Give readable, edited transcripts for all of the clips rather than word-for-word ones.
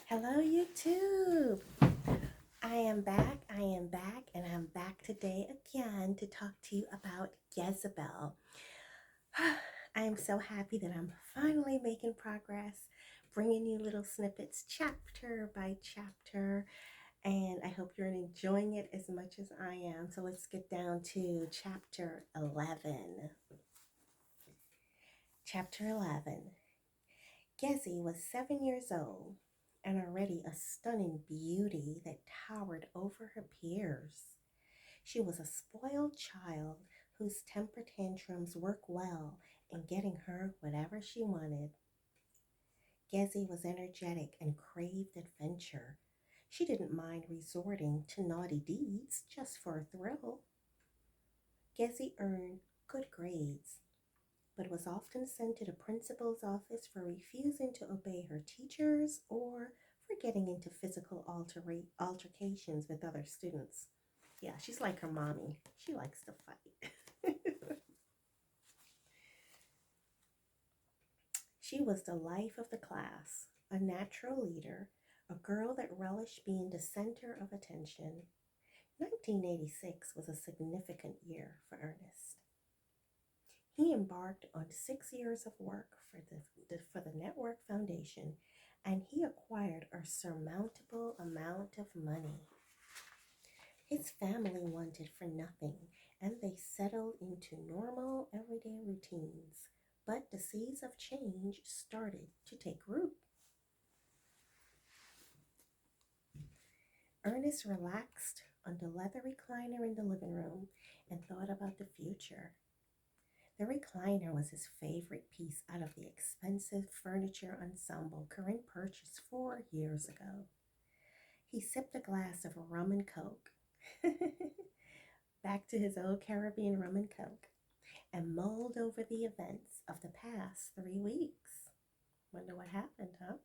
Hello, YouTube. And I'm back today again to talk to you about Gezebel. I am so happy that I'm finally making progress, bringing you little snippets chapter by chapter, and I hope you're enjoying it as much as I am. So let's get down to chapter 11. Chapter 11. Gezi was 7 years old and already a stunning beauty that towered over her peers. She was a spoiled child whose temper tantrums worked well in getting her whatever she wanted. Gezi was energetic and craved adventure. She didn't mind resorting to naughty deeds just for a thrill. Gezi earned good grades, but was often sent to the principal's office for refusing to obey her teachers or for getting into physical altercations with other students. Yeah, she's like her mommy. She likes to fight. She was the life of the class, a natural leader, a girl that relished being the center of attention. 1986 was a significant year for Ernest. He embarked on 6 years of work for the Network Foundation, and he acquired a surmountable amount of money. His family wanted for nothing, and they settled into normal, everyday routines. But the seeds of change started to take root. Ernest relaxed on the leather recliner in the living room and thought about the future. The recliner was his favorite piece out of the expensive furniture ensemble Corinne purchased 4 years ago. He sipped a glass of rum and coke, back to his old Caribbean rum and coke, and mulled over the events of the past 3 weeks. Wonder what happened, huh?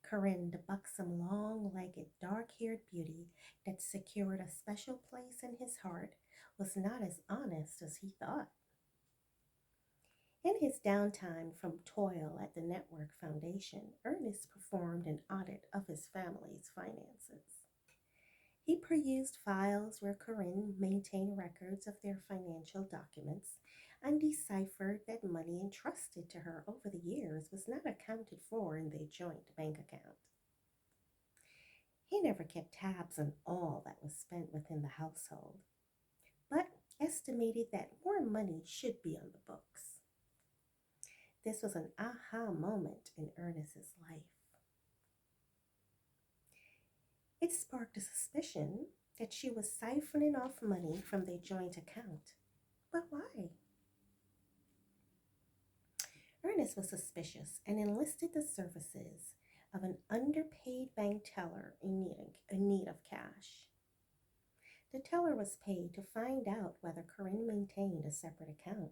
Corinne, the buxom, long-legged, dark-haired beauty that secured a special place in his heart, was not as honest as he thought. In his downtime from toil at the Network Foundation, Ernest performed an audit of his family's finances. He perused files where Corinne maintained records of their financial documents and deciphered that money entrusted to her over the years was not accounted for in their joint bank account. He never kept tabs on all that was spent within the household, but estimated that more money should be on the books. This was an aha moment in Ernest's life. It sparked a suspicion that she was siphoning off money from their joint account. But why? Ernest was suspicious and enlisted the services of an underpaid bank teller in need of cash. The teller was paid to find out whether Corinne maintained a separate account.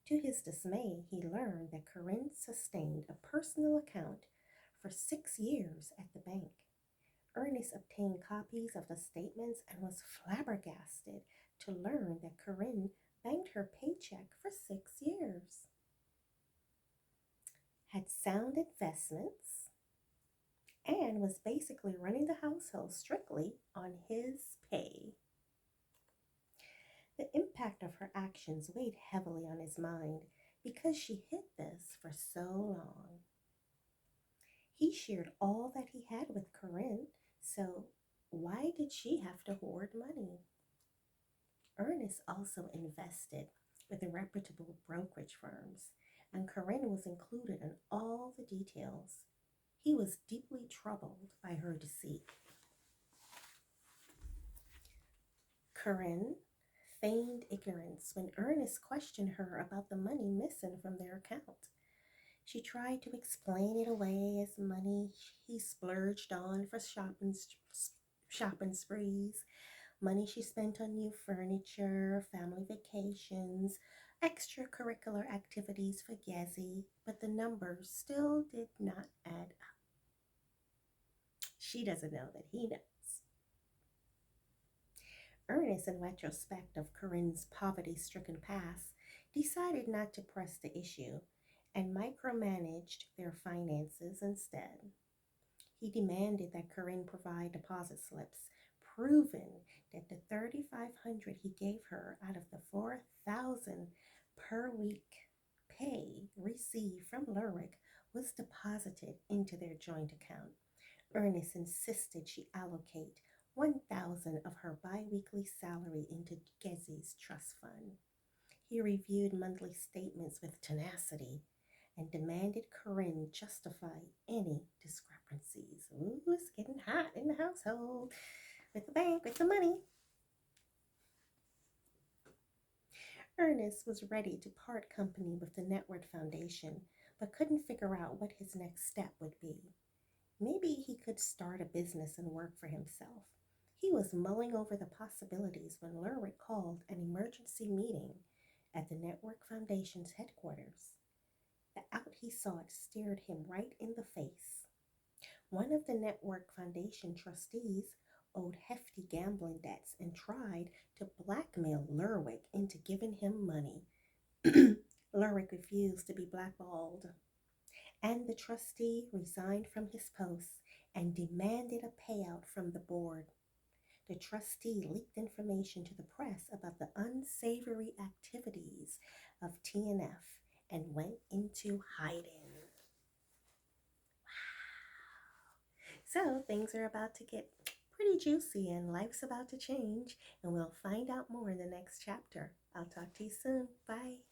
To his dismay, he learned that Corinne sustained a personal account for 6 years at the bank. Ernest obtained copies of the statements and was flabbergasted to learn that Corinne banked her paycheck for 6 years, had sound investments, and was basically running the household strictly on his pay. The impact of her actions weighed heavily on his mind because she hid this for so long. He shared all that he had with Corinne, so why did she have to hoard money? Ernest also invested with reputable brokerage firms, and Corinne was included in all the details. He was deeply troubled by her deceit. Corinne feigned ignorance when Ernest questioned her about the money missing from their account. She tried to explain it away as money he splurged on for shopping sprees, money she spent on new furniture, family vacations, extracurricular activities for Gezi, but the numbers still did not add up. She doesn't know that he knows. Ernest, in retrospect of Corinne's poverty stricken past, decided not to press the issue and micromanaged their finances instead. He demanded that Corinne provide deposit slips, proving that the 3,500 he gave her out of the 4,000 per week pay received from Lurick was deposited into their joint account. Ernest insisted she allocate 1,000 of her biweekly salary into Gezzy's trust fund. He reviewed monthly statements with tenacity and demanded Corinne justify any discrepancies. Ooh, it's getting hot in the household with the bank, with the money. Ernest was ready to part company with the Network Foundation, but couldn't figure out what his next step would be. Maybe he could start a business and work for himself. He was mulling over the possibilities when Lurwick called an emergency meeting at the Network Foundation's headquarters. The out he sought stared him right in the face. One of the Network Foundation trustees owed hefty gambling debts and tried to blackmail Lurwick into giving him money. Lurwick refused to be blackballed, and the trustee resigned from his post and demanded a payout from the board. The trustee leaked information to the press about the unsavory activities of TNF and went into hiding. So things are about to get pretty juicy and life's about to change, and we'll find out more in the next chapter. I'll talk to you soon. Bye.